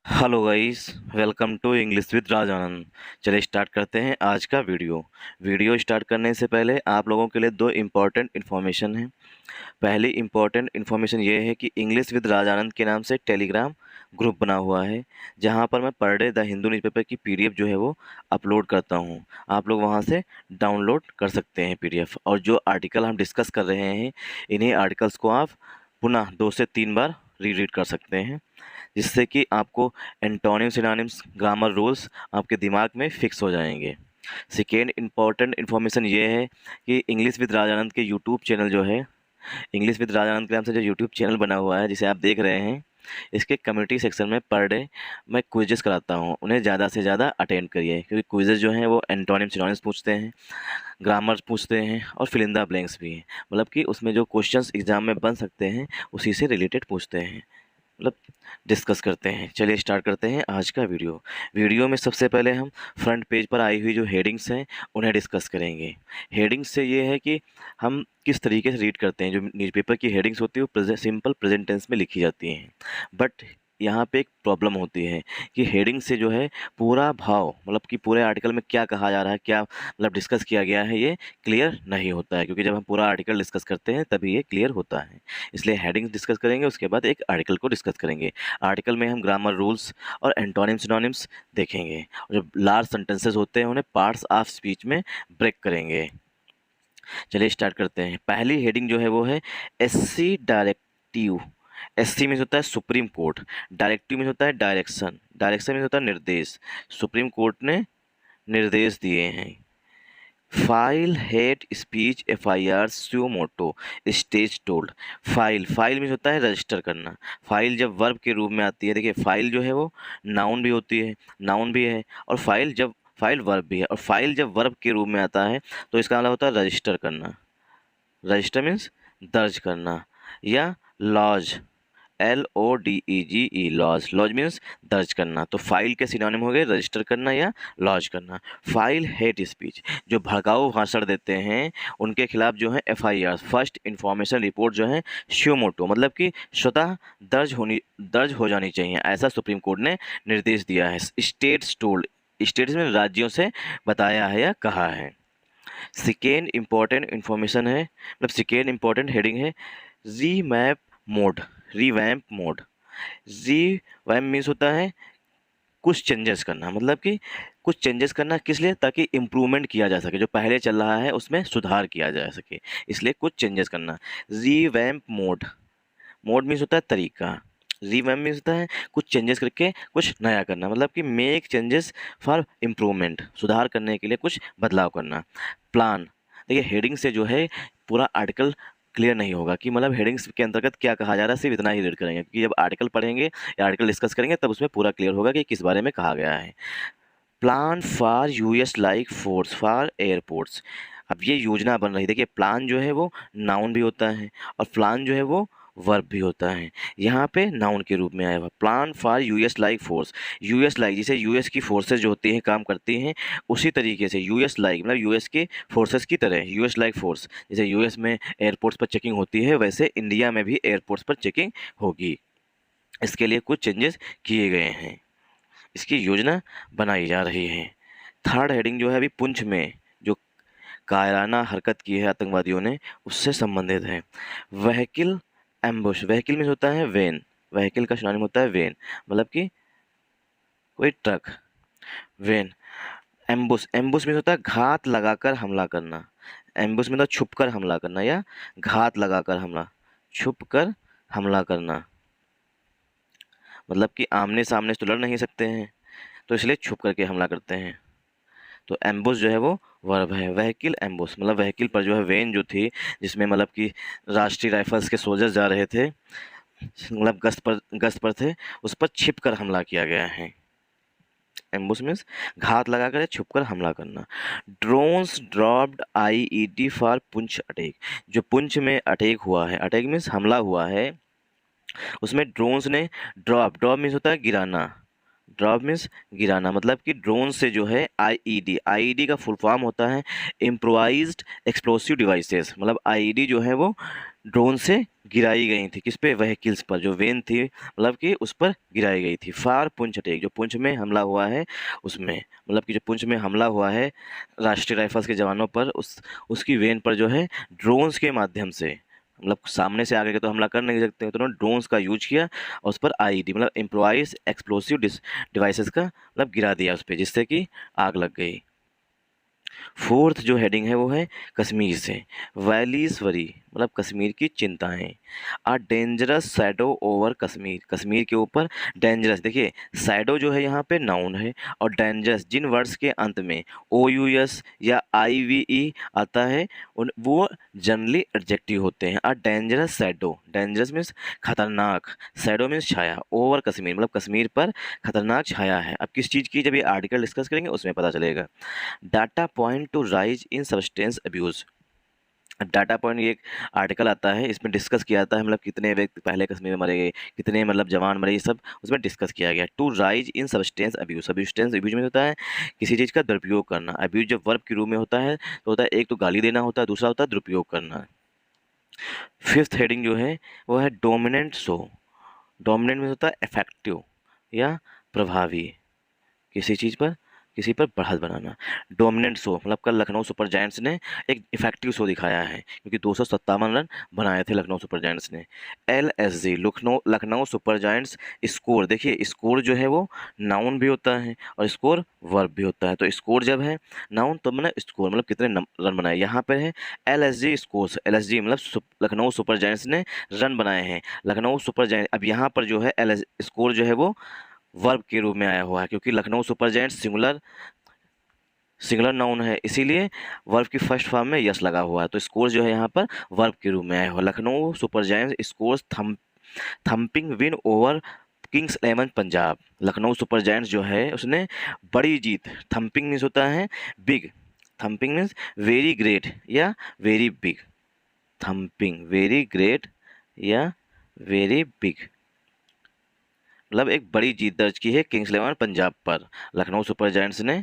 Hello guys, welcome to English with Rajanand. चलिए start करते हैं आज का वीडियो स्टार्ट करने से पहले आप लोगों के लिए दो इम्पॉर्टेंट इन्फॉर्मेशन हैं। पहली इम्पॉर्टेंट इन्फॉर्मेशन ये है कि इंग्लिश विद राजानंद के नाम से टेलीग्राम ग्रुप बना हुआ है, जहां पर मैं per day the Hindu newspaper की पीडीएफ जो है वो अपलोड करता हूं। आप लोग वहां से डाउनलोड कर सकते हैं पीडीएफ, और जो आर्टिकल हम डिस्कस कर रहे हैं इन्हीं आर्टिकल्स को आप पुनः 2 से 3 बार रीड कर सकते हैं, जिससे कि आपको एंटोनिम सिनोनिम्स ग्रामर रूल्स आपके दिमाग में फिक्स हो जाएंगे। सेकेंड इम्पॉर्टेंट इन्फॉर्मेशन ये है कि इंग्लिश विद राजानंद के यूट्यूब चैनल जो है, इंग्लिश विद राजानंद के नाम से जो यूट्यूब चैनल बना हुआ है जिसे आप देख रहे हैं, इसके कम्युनिटी सेक्शन में पर डे मैं क्विजेस कराता हूँ। उन्हें ज़्यादा से ज़्यादा अटेंड करिए, क्योंकि क्विजेस जो हैं वो एंटोनिम सिनोनिम्स पूछते हैं, ग्रामर पूछते हैं और फिल इन द ब्लैंक्स भी हैं। मतलब कि उसमें जो क्वेश्चंस एग्जाम में बन सकते हैं उसी से रिलेटेड पूछते हैं, मतलब डिस्कस करते हैं। चलिए स्टार्ट करते हैं आज का वीडियो में सबसे पहले हम फ्रंट पेज पर आई हुई जो हेडिंग्स हैं उन्हें डिस्कस करेंगे। हेडिंग्स से ये है कि हम किस तरीके से रीड करते हैं। जो न्यूज़पेपर की हेडिंग्स होती है वो सिंपल प्रेजेंट टेंस में लिखी जाती हैं, बट यहाँ पे एक प्रॉब्लम होती है कि हेडिंग से जो है पूरा भाव, मतलब कि पूरे आर्टिकल में क्या कहा जा रहा है, क्या मतलब डिस्कस किया गया है, ये क्लियर नहीं होता है। क्योंकि जब हम पूरा आर्टिकल डिस्कस करते हैं तभी ये क्लियर होता है। इसलिए हेडिंग्स डिस्कस करेंगे, उसके बाद एक आर्टिकल को डिस्कस करेंगे। आर्टिकल में हम ग्रामर रूल्स और एंटोनिम सिनोनिम्स देखेंगे, और जो लार्ज सेंटेंसेस होते हैं उन्हें पार्ट्स ऑफ स्पीच में ब्रेक करेंगे। चलिए स्टार्ट करते हैं। पहली हेडिंग जो है वो है एससी डायरेक्टिव। एससी मीन्स होता है सुप्रीम कोर्ट, डायरेक्टिव मीन्स होता है डायरेक्शन, डायरेक्शन मीन्स होता है निर्देश। सुप्रीम कोर्ट ने निर्देश दिए हैं। फाइल हेट स्पीच एफआईआर स्यू मोटो स्टेज टोल्ड। फाइल मीन्स होता है रजिस्टर करना। फाइल जब वर्ब के रूप में आती है, देखिए फाइल जो है वो नाउन भी होती है, नाउन भी है, और फाइल वर्ब भी है। और फाइल जब वर्ब के रूप में आता है तो इसका मतलब होता है रजिस्टर करना। रजिस्टर मीन्स दर्ज करना, या lodge, LODEGE, lodge. Lodge means दर्ज करना। तो फाइल के सिनोनिम हो गए रजिस्टर करना या लॉज करना। फाइल हेट स्पीच, जो भड़काऊ भाषण देते हैं उनके खिलाफ जो है FIR, फर्स्ट इंफॉर्मेशन रिपोर्ट जो है श्योमोटो, मतलब कि स्वतः दर्ज हो जानी चाहिए, ऐसा सुप्रीम कोर्ट ने निर्देश दिया है। स्टेट्स टोल्ड, स्टेट्स में राज्यों से बताया है या कहा है। सेकेंड इम्पॉर्टेंट इन्फॉर्मेशन है, मतलब सेकेंड इम्पॉर्टेंट हेडिंग है remap mode. Revamp mode, revamp means होता है कुछ चेंजेस करना, मतलब कि कुछ चेंजेस करना किस लिए, ताकि इम्प्रूवमेंट किया जा सके, जो पहले चल रहा है उसमें सुधार किया जा सके, इसलिए कुछ चेंजेस करना। रीवैम्प मोड, मोड मीन्स होता है तरीका, रीवैम्प मीन्स होता है कुछ चेंजेस करके कुछ नया करना, मतलब कि मेक चेंजेस फॉर इम्प्रूवमेंट, सुधार करने के लिए कुछ बदलाव करना। प्लान, देखिए हेडिंग से जो है पूरा आर्टिकल क्लियर नहीं होगा कि मतलब हेडिंग्स के अंतर्गत क्या कहा जा रहा है, सिर्फ इतना ही रीड करेंगे, क्योंकि जब आर्टिकल पढ़ेंगे या आर्टिकल डिस्कस करेंगे तब उसमें पूरा क्लियर होगा कि किस बारे में कहा गया है। Plan for US like force for airports, अब ये योजना बन रही, देखिए प्लान जो है वो नाउन भी होता है और प्लान जो है वो वर्ब भी होता है। यहाँ पे नाउन के रूप में आया हुआ plan for US like force. US like, जैसे यूएस की फोर्सेज जो होती हैं काम करती हैं, उसी तरीके से यूएस लाइक मतलब यूएस के फोर्सेस की तरह, यूएस लाइक फोर्स, जैसे यूएस में एयरपोर्ट्स पर चेकिंग होती है वैसे इंडिया में भी एयरपोर्ट्स पर चेकिंग होगी। इसके लिए कुछ चेंजेस किए गए हैं, इसकी योजना बनाई जा रही है। थर्ड हेडिंग जो है अभी पुंछ में जो कायराना हरकत की है आतंकवादियों ने, उससे संबंधित है। व्हीकल एम्बुश, व्हीकल में होता है वेन, व्हीकल का सिनोनिम होता है वेन, मतलब कि कोई ट्रक, वेन। एम्बुश, एम्बुश में होता है घात लगाकर हमला करना। एम्बुश में तो छुप कर हमला करना या घात लगाकर हमला, छुप कर हमला करना, मतलब कि आमने सामने तो लड़ नहीं सकते हैं तो इसलिए छुप करके हमला करते हैं। तो एम्बुश जो है वो वर्ब है। व्हीकल एम्बुश मतलब व्हीकल पर जो है वेन जो थी, जिसमें मतलब कि राष्ट्रीय राइफल्स के सोल्जर्स जा रहे थे, मतलब गश्त पर थे, उस पर छिप कर हमला किया गया है। एम्बुश मीन्स घात लगाकर या छुप कर हमला करना। Drones dropped IED for Poonch attack, जो पुंछ में अटैक हुआ है, अटैक मीन्स हमला हुआ है, उसमें ड्रोन्स ने ड्रॉप, ड्रॉप मीन्स होता है गिराना, ड्रॉप मीन्स गिराना, मतलब कि ड्रोन से जो है आईईडी का फुल फॉर्म होता है इम्प्रोवाइज्ड एक्सप्लोसिव डिवाइसेस, मतलब आईईडी जो है वो ड्रोन से गिराई गई थी, किस पे, व्हीकल्स पर, जो वेन थी मतलब कि उस पर गिराई गई थी। फार पुंछ अटैक, जो पुंछ में हमला हुआ है उसमें, मतलब कि जो पुंछ में हमला हुआ है राष्ट्रीय राइफल्स के जवानों पर, उसकी वेन पर जो है ड्रोन्स के माध्यम से, मतलब सामने से आगे के तो हमला कर नहीं सकते, तो उन्होंने ड्रोन्स का यूज किया और उस पर आईईडी मतलब इम्प्रोवाइज एक्सप्लोसिव डिवाइसेस का मतलब गिरा दिया उस पर, जिससे कि आग लग गई। फोर्थ जो हेडिंग है वो है कश्मीर से, वैलीज वरी मतलब कश्मीर की चिंताएं, a dangerous shadow over Kashmir, Kashmir के ऊपर डेंजरस। देखिए शैडो जो है यहाँ पे नाउन है, और डेंजरस जिन वर्ड्स के अंत में ओ यू एस या आई वी ई आता है उन वो जनरली एडजेक्टिव होते हैं। आ डेंजरस शैडो, डेंजरस मीन्स खतरनाक, शैडो मीन्स छाया, ओवर कश्मीर मतलब कश्मीर पर खतरनाक छाया है। अब किस चीज़ की, जब ये आर्टिकल डिस्कस करेंगे उसमें पता चलेगा। Data point two rise in substance abuse. Data point ये एक आर्टिकल आता है, इसमें डिस्कस किया जाता है मतलब कितने व्यक्ति पहले कश्मीर में मरे गए, कितने मतलब जवान मरे, ये सब उसमें डिस्कस किया गया। To rise in substance abuse, substance abuse में होता है किसी चीज़ का दुरुपयोग करना। अब्यूज जब वर्ब के रूप में होता है तो होता है एक तो गाली देना होता है, दूसरा होता है दुरुपयोग करना। फिफ्थ हेडिंग जो है वो है डोमिनेंट शो। डोमिनेंट में होता है इफेक्टिव या प्रभावी, किसी चीज़ पर, किसी पर बढ़त बनाना। डोमिनेंट शो मतलब कल लखनऊ सुपर जायंट्स ने एक इफेक्टिव शो दिखाया है, क्योंकि 257 रन बनाए थे लखनऊ सुपर जायंट्स ने। LSG Lucknow Lucknow super giants score, देखिए स्कोर जो है वो नाउन भी होता है और स्कोर वर्ब भी होता है। तो स्कोर जब है नाउन तो मैंने स्कोर मतलब कितने रन बनाए, यहाँ पर है LSG स्कोर्स, LSG मतलब लखनऊ सुपर जायंट्स ने रन बनाए हैं। लखनऊ सुपर जायंट्स, अब यहाँ पर जो है एल स्कोर जो है वो वर्ब के रूप में आया हुआ है, क्योंकि Lucknow super giants singular singular noun है, इसीलिए वर्ब की फर्स्ट फॉर्म में यस लगा हुआ है। तो स्कोर जो है यहाँ पर वर्ब के रूप में आया हुआ है। Lucknow super giants scores thumping win over kings 11 Punjab. Lucknow super giants जो है उसने बड़ी जीत, थम्पिंग मीन्स होता है big, thumping means very great या very big, thumping very great या वेरी बिग मतलब एक बड़ी जीत दर्ज की है किंग्स 11 पंजाब पर। लखनऊ सुपर जायंट्स ने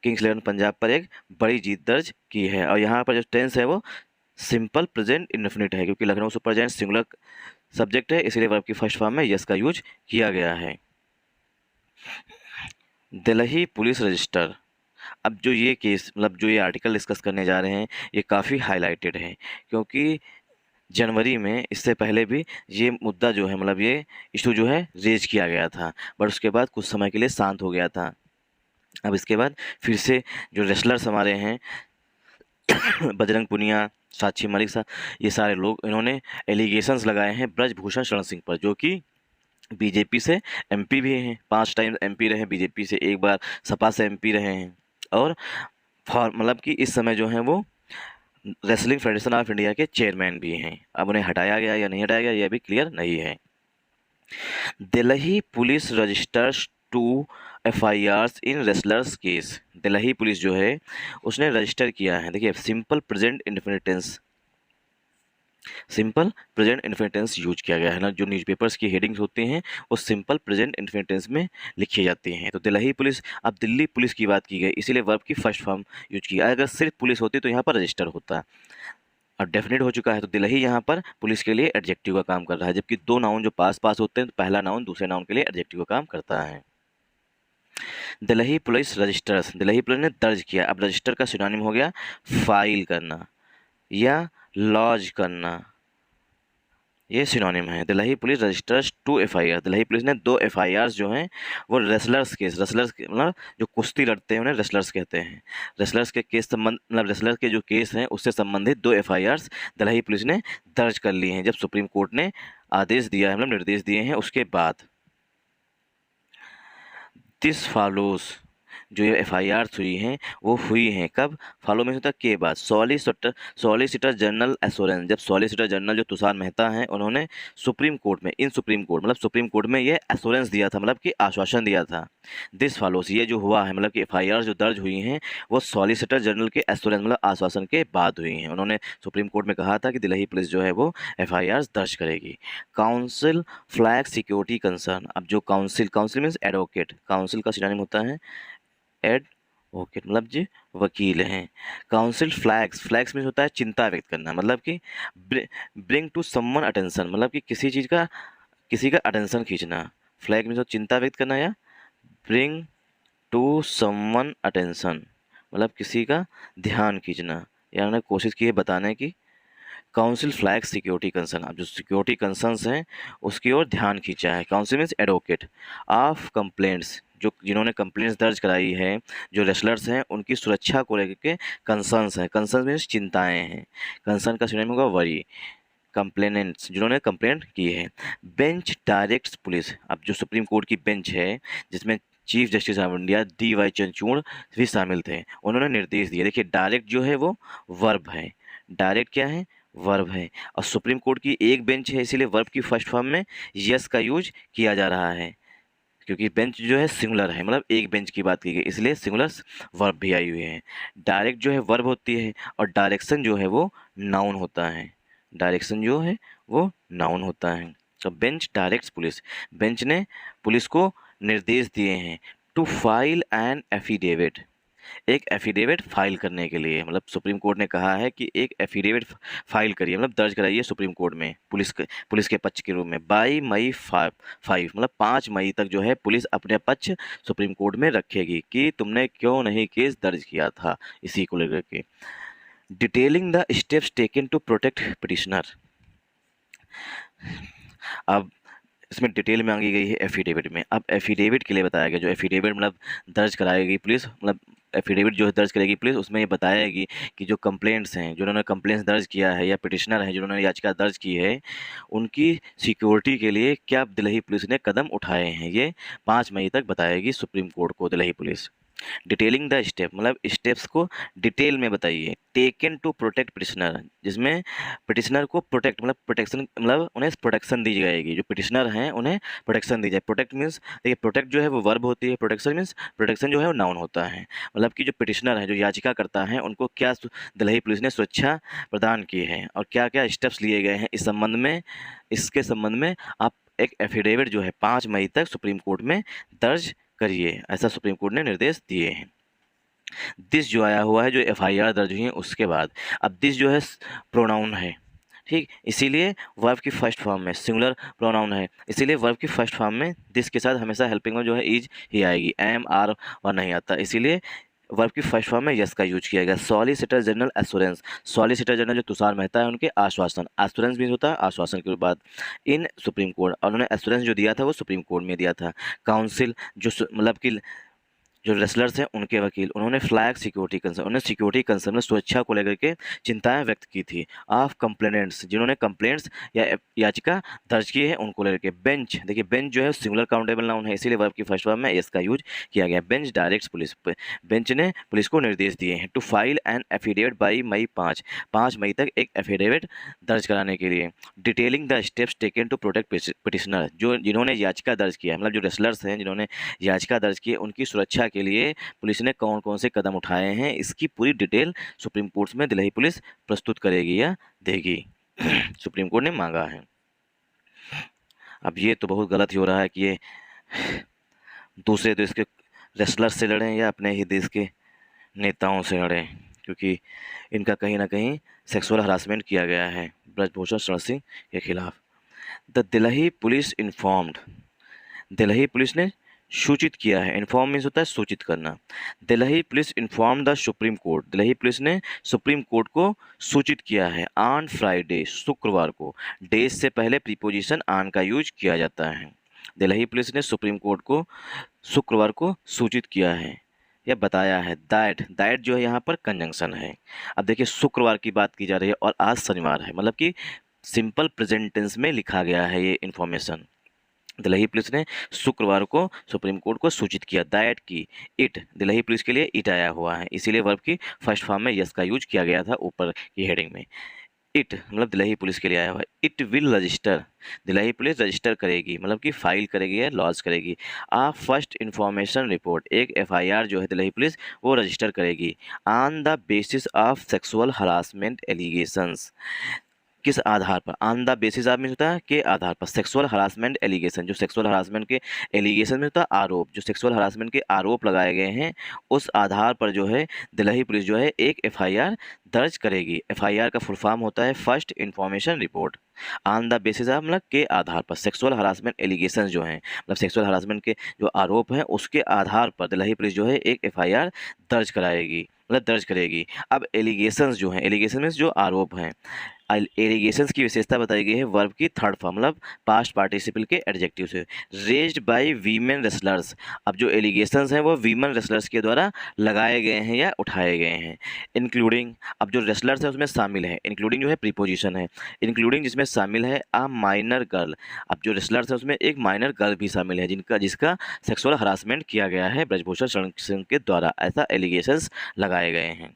किंग्स 11 पंजाब पर एक बड़ी जीत दर्ज की है। और यहाँ पर जो टेंस है वो सिंपल प्रेजेंट इंडेफिनिट है, क्योंकि Lucknow super giants singular subject है, इसलिए वर्ब की फर्स्ट फॉर्म में यस का यूज किया गया है। दिल्ली पुलिस रजिस्टर, अब जो ये केस मतलब जो ये आर्टिकल डिस्कस करने जा रहे हैं ये काफ़ी हाईलाइटेड है, क्योंकि जनवरी में इससे पहले भी ये मुद्दा जो है मतलब ये इशू जो है रेज किया गया था, बट उसके बाद कुछ समय के लिए शांत हो गया था। अब इसके बाद फिर से जो रेसलर्स हमारे हैं बजरंग पुनिया, साक्षी मलिक साहब, ये सारे लोग इन्होंने एलिगेशंस लगाए हैं ब्रजभूषण शरण सिंह पर, जो कि बीजेपी से एमपी भी हैं, 5 टाइम एमपी रहे बीजेपी से, एक बार सपा से एमपी रहे हैं, और मतलब कि इस समय जो हैं वो रेसलिंग फेडरेशन ऑफ इंडिया के चेयरमैन भी हैं। अब उन्हें हटाया गया या नहीं हटाया गया यह भी क्लियर नहीं है। Delhi police registers 2 FIRs in wrestlers case. Delhi police जो है उसने रजिस्टर किया है, देखिए simple present indefinite tense, simple present indefinite tense use किया गया है ना। जो न्यूज़पेपर्स की हेडिंग्स होती हैं वो सिंपल प्रेजेंट इंडेफिनिट टेंस में लिखी जाती हैं। तो दिल्ली पुलिस, अब दिल्ली पुलिस की बात की गई इसीलिए वर्ब की फर्स्ट फॉर्म यूज की। अगर सिर्फ पुलिस होती तो यहाँ पर रजिस्टर होता, और डेफिनेट हो चुका है, तो दिल्ली यहाँ पर पुलिस के लिए एडजेक्टिव का काम कर रहा है, जबकि दो नाउन जो पास पास होते हैं तो पहला नाउन दूसरे नाउन के लिए एडजेक्टिव का काम करता है। Delhi police registers, Delhi police ने दर्ज किया। अब रजिस्टर का सिनोनिम हो गया फाइल करना या लॉज करना, ये सिनोनिम है। Delhi police registers 2 FIR, Delhi police ने 2 FIRs जो हैं वो रेसलर्स केस, रेसलर्स के मतलब जो कुश्ती लड़ते हैं उन्हें रेसलर्स कहते हैं, रेसलर्स के केस संबंध मतलब रेसलर्स के जो केस हैं उससे संबंधित 2 FIRs दिल्ली पुलिस ने दर्ज कर ली हैं, जब सुप्रीम कोर्ट ने आदेश दिया है मतलब निर्देश दिए हैं उसके बाद। दिस फॉलोज, जो ये FIRs हुई हैं वो हुई हैं कब, फॉलो में होता है के बाद, सॉलिसिटर जनरल एश्योरेंस, जब सॉलिसिटर जनरल जो तुषार मेहता हैं उन्होंने सुप्रीम कोर्ट में, इन सुप्रीम कोर्ट मतलब सुप्रीम कोर्ट में ये एश्योरेंस दिया था मतलब कि आश्वासन दिया था। दिस फॉलोज, ये जो हुआ है मतलब कि FIRs जो दर्ज हुई हैं वो सॉलिसिटर जनरल के एश्योरेंस मतलब आश्वासन के बाद हुई हैं। उन्होंने सुप्रीम कोर्ट में कहा था कि दिल्ली पुलिस जो है वो FIRs दर्ज करेगी। काउंसिल फ्लैग सिक्योरिटी कंसर्न, अब जो council, council means advocate, council का सिनोनिम होता है ओके मतलब जी वकील हैं। काउंसिल फ्लैग्स, फ्लैग्स में होता है चिंता व्यक्त करना, मतलब कि ब्रिंग टू समवन अटेंशन, मतलब कि किसी का अटेंशन खींचना। फ्लैग में तो चिंता व्यक्त करना या ब्रिंग टू समवन अटेंशन, मतलब किसी का ध्यान खींचना, या उन्होंने कोशिश की है बताने की। काउंसिल फ्लैग सिक्योरिटी कंसर्न, अब जो सिक्योरिटी कंसर्न्स हैं उसकी ओर ध्यान खींचा है। Council means advocate of complaints, जो जिन्होंने कंप्लेंट्स दर्ज कराई है, जो रेसलर्स हैं उनकी सुरक्षा को लेकर के कंसर्न्स हैं। कंसर्न मीन्स चिंताएं हैं। कंसर्न का सिनोनिम होगा वरी। कंप्लेनेंट्स, जिन्होंने कंप्लेंट की है। बेंच डायरेक्ट्स पुलिस, अब जो सुप्रीम कोर्ट की बेंच है जिसमें chief justice of India DY Chandrachud भी शामिल थे, उन्होंने निर्देश दिए। देखिए डायरेक्ट जो है वो वर्ब है, डायरेक्ट क्या है, वर्ब है। और सुप्रीम कोर्ट की एक बेंच है इसीलिए वर्ब की फर्स्ट फॉर्म में यस का यूज किया जा रहा है, क्योंकि बेंच जो है सिंगुलर है, मतलब एक बेंच की बात की गई इसलिए सिंगुलर वर्ब भी आई हुई है। डायरेक्ट जो है वर्ब होती है और डायरेक्शन जो है वो नाउन होता है। डायरेक्शन जो है वो नाउन होता है। तो बेंच डायरेक्ट्स पुलिस, बेंच ने पुलिस को निर्देश दिए हैं टू फाइल एन एफिडेविट, एक एफिडेविट फाइल करने के लिए, मतलब सुप्रीम कोर्ट ने कहा है कि एक एफिडेविट फाइल करिए, मतलब दर्ज कराइए सुप्रीम कोर्ट में पुलिस के पक्ष के रूप में। बाई मई 5 मतलब 5 मई तक जो है पुलिस अपने पक्ष सुप्रीम कोर्ट में रखेगी कि तुमने क्यों नहीं केस दर्ज किया था, इसी को लेकर के। Detailing the steps taken to protect petitioner, अब इसमें डिटेल में मांगी गई है एफिडेविट में। अब एफिडेविट के लिए बताया गया, जो एफिडेविट मतलब दर्ज कराएगी पुलिस, मतलब एफिडेविट जो है दर्ज करेगी पुलिस, उसमें ये बताएगी कि जो कंप्लेंट्स हैं, जिन्होंने कंप्लेंट्स दर्ज किया है या पिटिशनर हैं जिन्होंने याचिका दर्ज की है, उनकी सिक्योरिटी के लिए क्या दिल्ली पुलिस ने कदम उठाए हैं, ये 5 मई तक बताएगी सुप्रीम कोर्ट को Delhi police. Detailing the step मतलब स्टेप्स को डिटेल में बताइए। टेकन टू प्रोटेक्ट पिटिशनर, जिसमें पिटिशनर को प्रोटेक्ट मतलब प्रोटेक्शन, मतलब उन्हें प्रोटेक्शन दी जाएगी, जो पिटिशनर हैं उन्हें प्रोटेक्शन दी जाए। प्रोटेक्ट मीन्स देखिए प्रोटेक्ट जो है वो वर्ब होती है, प्रोटेक्शन मीन्स प्रोटेक्शन जो है वो नाउन होता है। मतलब कि जो पिटिशनर है, जो याचिका करता है, उनको क्या दिल्ली पुलिस ने सुरक्षा प्रदान की है और क्या क्या स्टेप्स लिए गए हैं इस संबंध में, इसके संबंध में आप एक एफिडेविट जो है 5 मई तक सुप्रीम कोर्ट में दर्ज करिए, ऐसा सुप्रीम कोर्ट ने निर्देश दिए हैं। दिस जो आया हुआ है, जो FIR दर्ज हुई है उसके बाद, अब दिस जो है प्रोनाउन है, ठीक, इसीलिए वर्ब की फर्स्ट फॉर्म में सिंगुलर प्रोनाउन है, इसीलिए वर्ब की फर्स्ट फॉर्म में दिस के साथ हमेशा हेल्पिंग में जो है इज ही आएगी, एम आर और नहीं आता, इसीलिए वर्ब की फर्स्ट फॉर्म में यस का यूज किया गया। Solicitor general assurance, solicitor general जो तुषार मेहता है उनके आश्वासन, एश्योरेंस भी होता है आश्वासन के बाद, इन सुप्रीम कोर्ट, और उन्होंने एश्योरेंस जो दिया था वो सुप्रीम कोर्ट में दिया था। काउंसिल जो मतलब कि जो रेसलर्स हैं उनके वकील, उन्होंने फ्लैग सिक्योरिटी कंसर्न, उन्होंने सिक्योरिटी कंसर्न में सुरक्षा को लेकर के चिंताएं व्यक्त की थी। ऑफ कंप्लेनेंट्स, जिन्होंने कंप्लेंट्स या याचिका दर्ज की है उनको लेकर के। बेंच, देखिए बेंच जो है सिंगुलर काउंटेबल नाउन है, इसीलिए वर्ब की फर्स्ट फॉर्म में इसका यूज किया गया। बेंच डायरेक्ट्स पुलिस, बेंच ने पुलिस को निर्देश दिए हैं to file an affidavit by May 5 मई तक एक एफिडेविट दर्ज कराने के लिए। Detailing the steps taken to protect petitioner, जो जिन्होंने याचिका दर्ज किया है, मतलब जो रेसलर्स हैं जिन्होंने याचिका दर्ज की है, उनकी सुरक्षा के लिए पुलिस ने कौन कौन से कदम उठाए हैं, इसकी पूरी डिटेल सुप्रीम कोर्ट में दिल्ली पुलिस प्रस्तुत करेगी या देगी। सुप्रीम कोर्ट ने मांगा है। अब ये तो बहुत गलत ही हो रहा है कि ये दूसरे देश के रेसलर से लड़ें या अपने ही देश के नेताओं से लड़ें, क्योंकि इनका कहीं ना कहीं सेक्सुअल हरासमेंट किया गया है ब्रजभूषण शरण सिंह के खिलाफ। The Delhi police informed, Delhi police ने सूचित किया है, इन्फॉर्म मीन्स होता है सूचित करना। Delhi police inform the supreme court, Delhi police ने सुप्रीम कोर्ट को सूचित किया है। ऑन फ्राइडे, शुक्रवार को, डेज से पहले प्रीपोजिशन ऑन का यूज किया जाता है। दिल्ली पुलिस ने सुप्रीम कोर्ट को शुक्रवार को सूचित किया है या बताया है। दैट, दैट जो है यहाँ पर कंजंक्शन है। अब देखिए शुक्रवार की बात की जा रही है और आज शनिवार है, मतलब कि सिंपल प्रेजेंट टेंस में लिखा गया है ये इन्फॉर्मेशन। दिल्ली पुलिस ने शुक्रवार को सुप्रीम कोर्ट को सूचित किया। दैट की इट, दिल्ली पुलिस के लिए इट आया हुआ है, इसीलिए वर्ब की फर्स्ट फॉर्म में यस का यूज किया गया था ऊपर की हेडिंग में। इट मतलब दिल्ली पुलिस के लिए आया हुआ है। It will register, Delhi police register करेगी, मतलब कि फाइल करेगी या लॉन्च करेगी। आ फर्स्ट इन्फॉर्मेशन रिपोर्ट, एक FIR जो है दिल्ली पुलिस वो रजिस्टर करेगी। On the basis of sexual harassment allegations, किस आधार पर, on the basis of means होता है के आधार पर, सेक्सुअल हरासमेंट एलिगेशन, जो सेक्सुअल हरासमेंट के एलिगेशन में होता है आरोप, जो सेक्सुअल हरासमेंट के आरोप लगाए गए हैं उस आधार पर जो है दिल्ली पुलिस जो है एक एफआईआर दर्ज करेगी। एफआईआर का फुल फॉर्म होता है first information report. On the basis of मतलब के आधार पर, सेक्सुअल हरासमेंट एलिगेशन जो हैं मतलब सेक्सुअल हरासमेंट के जो आरोप हैं उसके आधार पर दिल्ली पुलिस जो है एक एफआईआर दर्ज कराएगी मतलब दर्ज करेगी। अब एलिगेशंस जो हैं, एलिगेशन में जो आरोप हैं, एलिगेशंस की विशेषता बताई गई है वर्ब की थर्ड फॉर्म मतलब पास्ट पार्टिसिपल के एडजेक्टिव से, रेज्ड बाय वीमेन रेसलर्स। अब जो एलिगेशंस हैं वो वीमेन रेसलर्स के द्वारा लगाए गए हैं या उठाए गए हैं। इंक्लूडिंग, अब जो रेसलर्स हैं उसमें शामिल है, इंक्लूडिंग जो है प्रीपोजिशन है, इंक्लूडिंग जिसमें शामिल है अ माइनर गर्ल। अब जो रेसलर्स हैं उसमें एक माइनर गर्ल भी शामिल है जिसका सेक्सुअल हरासमेंट किया गया है ब्रजभूषण शरण सिंह के द्वारा, ऐसा एलिगेशंस लगाए गए हैं।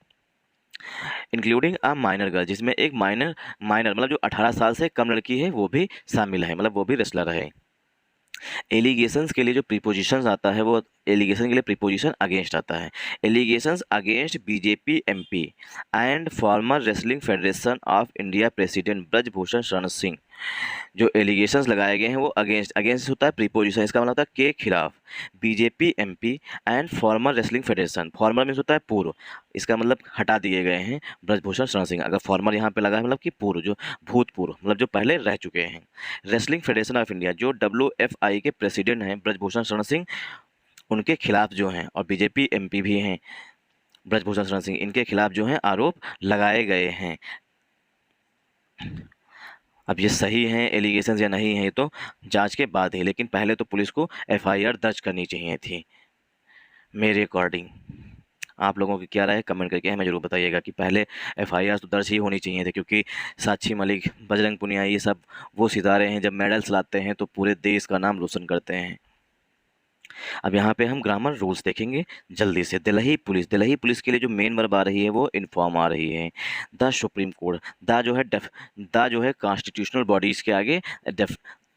इंक्लूडिंग अ माइनर गर्ल, जिसमें एक माइनर माइनर मतलब जो 18 साल से कम लड़की है वो भी शामिल है, मतलब वो भी रेसलर है। एलिगेशंस के लिए जो प्रीपोजिशंस आता है वो एलिगेशन के लिए प्रीपोजिशन अगेंस्ट आता है। Allegations against BJP MP and former wrestling federation of India president Brijbhushan Sharan Singh. जो एलिगेशंस लगाए गए हैं वो अगेंस्ट, अगेंस्ट होता है प्रीपोजिशन, इसका मतलब होता है के खिलाफ, BJP MP and former wrestling federation, farmer means होता है पूर्व, इसका मतलब हटा दिए गए हैं ब्रजभूषण शरण सिंह। अगर फॉर्मर यहाँ पे लगा है मतलब कि पूर्व, जो भूतपूर्व मतलब जो पहले रह चुके हैं। रेसलिंग फेडरेशन ऑफ इंडिया, जो WFI के प्रेसिडेंट हैं ब्रजभूषण शरण सिंह, उनके खिलाफ जो हैं, और बीजेपी एमपी भी हैं ब्रजभूषण शरण सिंह, इनके खिलाफ जो हैं आरोप लगाए गए हैं। अब ये सही हैं एलिगेशंस या नहीं है ये तो जांच के बाद ही, लेकिन पहले तो पुलिस को एफआईआर दर्ज करनी चाहिए थी मेरे अकॉर्डिंग। आप लोगों की क्या राय है कमेंट करके हमें ज़रूर बताइएगा कि पहले एफआईआर तो दर्ज ही होनी चाहिए थी, क्योंकि साक्षी मलिक, बजरंग पुनिया, ये सब वो सितारे हैं जब मेडल्स लाते हैं तो पूरे देश का नाम रोशन करते हैं। अब यहाँ पे हम ग्रामर रूल्स देखेंगे जल्दी से। दिल्ली पुलिस के लिए जो मेन वर्ब आ रही है वो इन्फॉर्म आ रही है। द सुप्रीम कोर्ट, द जो है कॉन्स्टिट्यूशनल बॉडीज़ के आगे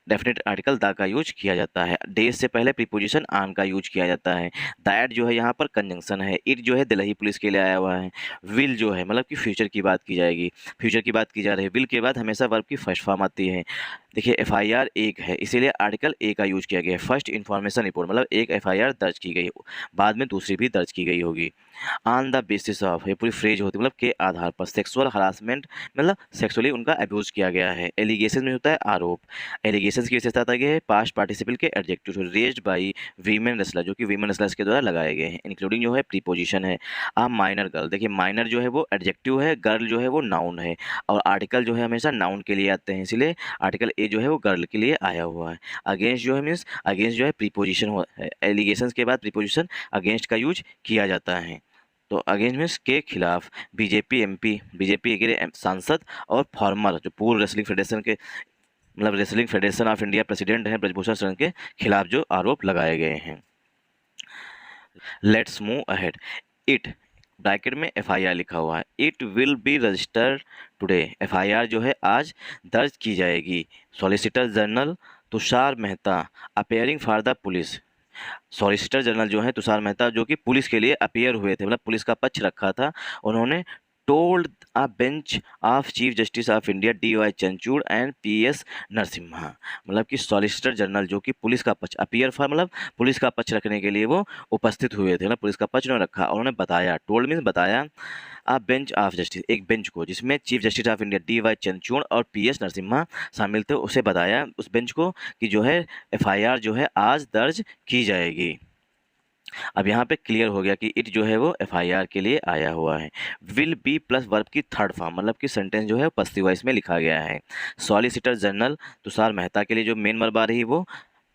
डेफिनेट आर्टिकल द का यूज किया जाता है। डेज से पहले प्रीपोजिशन ऑन का यूज किया जाता है। दैट जो है यहाँ पर कंजंक्शन है। इट जो है दिल्ली पुलिस के लिए आया हुआ है। विल जो है मतलब कि फ्यूचर की बात की जाएगी, फ्यूचर की बात की जा रही है। विल के बाद हमेशा वर्ब की फर्स्ट फॉर्म आती है। देखिए एफआईआर एक है इसीलिए आर्टिकल ए का यूज किया गया है। फर्स्ट इन्फॉर्मेशन रिपोर्ट मतलब एक एफआईआर दर्ज की गई, बाद में दूसरी भी दर्ज की गई होगी। ऑन द बेसिस ऑफ, ये पूरी फ्रेज होती है मतलब के आधार पर। सेक्सुअल हरासमेंट मतलब सेक्सुअली उनका अब्यूज़ किया गया है। एलिगेशन में होता है आरोप। एलिगेशन की विशेषता आता है पास्ट पार्टिसिपल के adjective raised by women wrestler, जो कि वीमेन रेसलर्स के द्वारा लगाए गए हैं। इंक्लूडिंग जो है प्रीपोजिशन है। आ माइनर गर्ल, देखिए माइनर जो है वो एडजेक्टिव है, गर्ल जो है वो नाउन है, और आर्टिकल जो है हमेशा नाउन के लिए आते हैं, इसलिए आर्टिकल ए जो है वो गर्ल के लिए आया हुआ है। अगेंस्ट जो है मीन्स अगेंस्ट जो है प्रीपोजिशन हो, एलिगेशन के बाद प्रीपोजिशन अगेंस्ट का यूज किया जाता है। तो अगेंस्ट मीन्स के खिलाफ बीजेपी एमपी, बीजेपी के सांसद और फॉर्मर जो पूर्व रेसलिंग फेडरेशन के मतलब wrestling federation of India president हैं ब्रजभूषण शरण के खिलाफ जो आरोप लगाए गए हैं। Let's move ahead. It bracket में एफआईआर लिखा हुआ है। It will be registered today, FIR जो है आज दर्ज की जाएगी। Solicitor general Tushar Mehta appearing for the police, solicitor general जो है तुषार मेहता जो कि पुलिस के लिए अपीयर हुए थे मतलब पुलिस का पक्ष रखा था, उन्होंने told a bench of chief justice of India DY Chandrachud and PS Narasimha, मतलब कि सॉलिसिटर जनरल जो कि पुलिस का पक्ष अपीयर फॉर मतलब पुलिस का पक्ष रखने के लिए वो उपस्थित हुए थे, मतलब पुलिस का पक्ष उन्होंने रखा और उन्होंने बताया, टोल्ड मीन्स बताया, अ बेंच ऑफ जस्टिस एक बेंच को जिसमें chief justice of India DY Chandrachud और PS नरसिम्हा शामिल थे, उसे बताया उस बेंच को कि जो है एफआईआर जो है आज दर्ज की जाएगी। अब यहाँ पे क्लियर हो गया कि इट जो है वो एफआईआर के लिए आया हुआ है। विल बी प्लस वर्ब की थर्ड फॉर्म मतलब कि सेंटेंस जो है पस्ती वॉइस में लिखा गया है। सॉलिसिटर जनरल तुषार मेहता के लिए जो मेन वर्ब आ रही है वो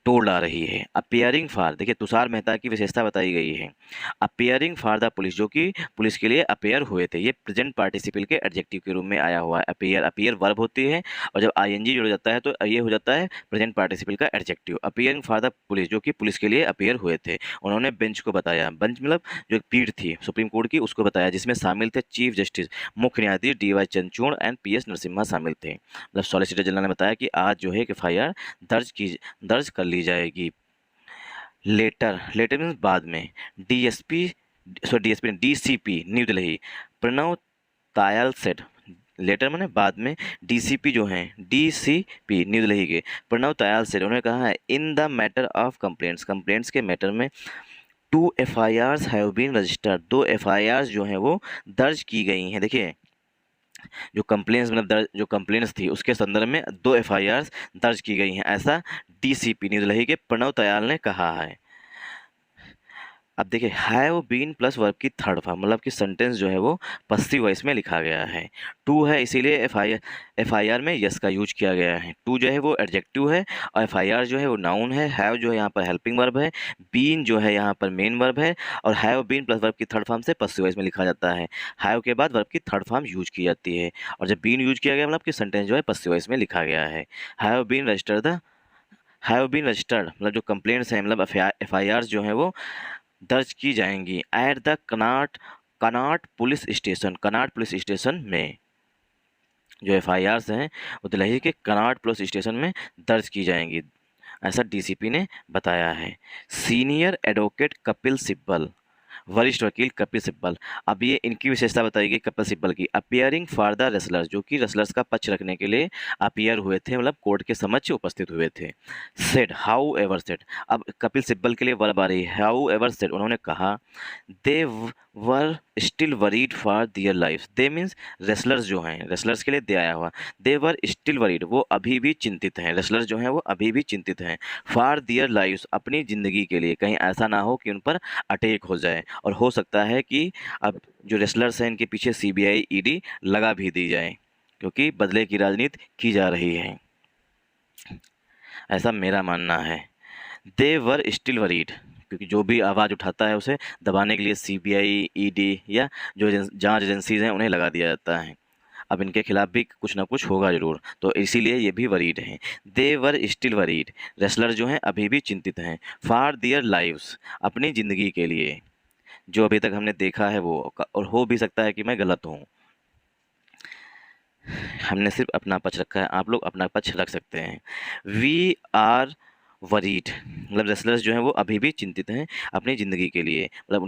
टोल्ड आ रही है। अपियरिंग फॉर, देखिए तुषार मेहता की विशेषता बताई गई है। अपियरिंग फॉर द पुलिस जो कि पुलिस के लिए अपेयर हुए थे, ये प्रेजेंट पार्टिसिपल के एडजेक्टिव के रूप में आया हुआ है। अपेयर, अपियर वर्ब होती है और जब आईएनजी जुड़ जाता है तो ये हो जाता है प्रेजेंट पार्टिसिपल का adjective. Appearing for the police जो कि पुलिस के लिए अपेयर हुए थे, उन्होंने बेंच को बताया, बेंच मतलब जो पीठ थी सुप्रीम कोर्ट की उसको बताया, जिसमें शामिल थे चीफ जस्टिस मुख्य न्यायाधीश DY Chandrachud and PS Narasimha शामिल थे। मतलब सॉलिसिटर जनरल ने बताया कि आज जो है एफआईआर दर्ज कर ली जाएगी। लेटर, लेटर मीन्स बाद में। DSP DCP new Delhi Pranav Tayal set, letter मैंने बाद में डीसीपी जो हैं, डीसीपी न्यू दिल्ली के प्रणव दयाल से उन्होंने कहा है in the matter of complaints के मैटर में 2 FIRs have been registered, 2 FIRs जो हैं वो दर्ज की गई हैं। देखिए जो कंप्लेंट्स मतलब जो कंप्लेंट्स थी उसके संदर्भ में 2 एफआईआर्स दर्ज की गई हैं, ऐसा डीसीपी न्यू दिल्ली के प्रणव दयाल ने कहा है। अब देखिए हैव बीन प्लस वर्ब की थर्ड फॉर्म मतलब कि सेंटेंस जो है वो पस्सिव वॉइस में लिखा गया है। टू है इसीलिए एफआईआर में यस का यूज किया गया है। टू जो है वो एडजेक्टिव है और एफआईआर जो है वो नाउन है। हैव जो है यहाँ पर हेल्पिंग वर्ब है। बीन जो है यहाँ पर मेन वर्ब है और हैव बीन प्लस वर्ब की थर्ड फॉर्म से पस्सिव वॉइस में लिखा जाता है। हैव के बाद वर्ब की थर्ड फॉर्म यूज की जाती है और जब बीन यूज किया गया मतलब कि सेंटेंस जो है पस्सिव वॉइस में लिखा गया है। हैव बीन रजिस्टर्ड मतलब जो कंप्लेंट्स हैं मतलब एफआईआर जो है वो दर्ज की जाएंगी at the Connaught police station में। जो एफआईआर्स हैं वो दिल्ली के कनाट पुलिस स्टेशन में दर्ज की जाएंगी, ऐसा डीसीपी ने बताया है। सीनियर एडवोकेट कपिल सिब्बल, वरिष्ठ वकील कपिल सिब्बल, अब ये इनकी विशेषता बताई गई कपिल सिब्बल की। अपियरिंग फॉर द रेसलर्स, जो कि रेसलर्स का पक्ष रखने के लिए अपियर हुए थे मतलब कोर्ट के समक्ष उपस्थित हुए थे। सेड हाउ एवर सेड, अब कपिल सिब्बल के लिए वर्ब आ रही है हाउ एवर सेड, उन्होंने कहा they were still worried for their life. They means wrestlers जो हैं, रेसलर्स के लिए दे आया हुआ, दे वर स्टिल वरीड वो अभी भी चिंतित हैं, रेसलर्स जो हैं वो अभी भी चिंतित हैं। फॉर दियर लाइफ अपनी ज़िंदगी के लिए, कहीं ऐसा ना हो कि उन पर अटैक हो जाए और हो सकता है कि अब जो रेसलर्स हैं इनके पीछे सीबीआई ईडी लगा भी दी जाए क्योंकि बदले की राजनीति की जा रही है, ऐसा मेरा मानना है। दे वर स्टिल वरीड क्योंकि जो भी आवाज़ उठाता है उसे दबाने के लिए सीबीआई ईडी या जो जांच एजेंसीज हैं उन्हें लगा दिया जाता है। अब इनके खिलाफ भी कुछ ना कुछ होगा ज़रूर, तो इसीलिए ये भी वरीड हैं। दे वर स्टिल वरीड, रेसलर जो हैं अभी भी चिंतित हैं। फॉर दियर लाइव्स अपनी ज़िंदगी के लिए, जो अभी तक हमने देखा है वो, और हो भी सकता है कि मैं गलत हूँ। हमने सिर्फ अपना पक्ष रखा है, आप लोग अपना पक्ष रख सकते हैं। वी आर वरीड मतलब रेसलर्स जो हैं वो अभी भी चिंतित हैं अपनी ज़िंदगी के लिए, मतलब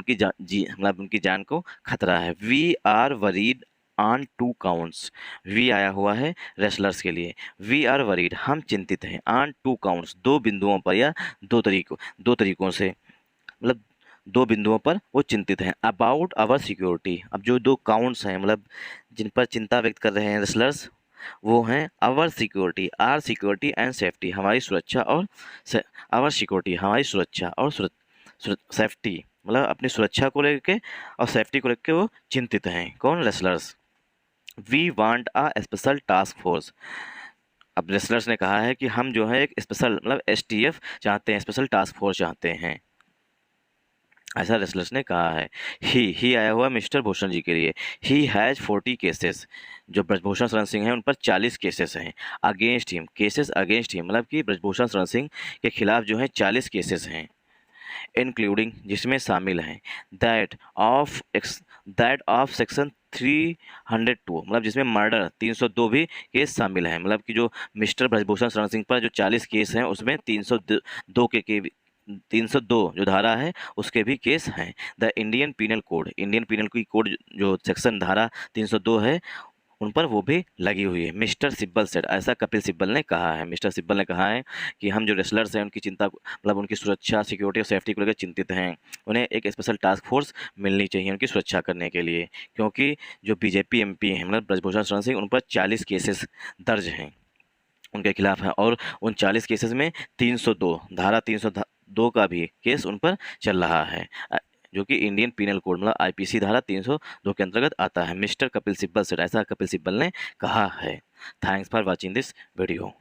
उनकी जान को खतरा है। We are worried on 2 counts, we आया हुआ है रेसलर्स के लिए। वी आर वरीड हम चिंतित हैं ऑन 2 काउंट्स 2 बिंदुओं पर या 2 तरीकों से, मतलब 2 बिंदुओं पर वो चिंतित हैं। अबाउट आवर सिक्योरिटी, अब जो 2 काउंट्स हैं मतलब जिन पर चिंता व्यक्त कर रहे हैं रेसलर्स वो हैं our security, our security and safety हमारी सुरक्षा और आवर सिक्योरिटी हमारी सुरक्षा और सेफ्टी मतलब अपनी सुरक्षा को लेकर और सेफ्टी को लेकर वो चिंतित हैं। कौन? Wrestlers. We want a special task force, अब रेसलर्स ने कहा है कि हम जो है एक स्पेशल मतलब एसटीएफ चाहते हैं, स्पेशल टास्क फोर्स चाहते हैं, ऐसा रेसलर्स ने कहा है। ही आया हुआ मिस्टर भूषण जी के लिए। ही हैज़ 40 केसेस, जो ब्रजभूषण शरण सिंह हैं उन पर 40 केसेस हैं। Against him, cases against him मतलब कि ब्रजभूषण शरण सिंह के खिलाफ जो है 40 केसेस हैं। इंक्लूडिंग जिसमें शामिल हैं दैट ऑफ सेक्शन 302 मतलब जिसमें मर्डर 302 भी केस शामिल हैं, मतलब कि जो मिस्टर ब्रजभूषण शरण सिंह पर जो 40 केस हैं उसमें 302 के 302 जो धारा है उसके भी केस हैं। द इंडियन पीनल की कोड जो सेक्शन धारा 302 है उन पर वो भी लगी हुई है। मिस्टर सिब्बल सेड, ऐसा कपिल सिब्बल ने कहा है। मिस्टर सिब्बल ने कहा है कि हम जो रेसलर्स हैं उनकी चिंता मतलब उनकी सुरक्षा, सिक्योरिटी और सेफ्टी को लेकर चिंतित हैं। उन्हें एक स्पेशल टास्क फोर्स मिलनी चाहिए उनकी सुरक्षा करने के लिए, क्योंकि जो बीजेपी एमपी हैं मतलब ब्रजभूषण शरण सिंह उन पर 40 केसेस दर्ज हैं उनके खिलाफ हैं और उन 40 केसेस में 302 धारा 302 का भी केस उन पर चल रहा है, जो कि इंडियन पीनल कोड मतलब आईपीसी धारा 302 के अंतर्गत आता है। मिस्टर कपिल सिब्बल सेड, ऐसा कपिल सिब्बल ने कहा है। Thanks for watching this video.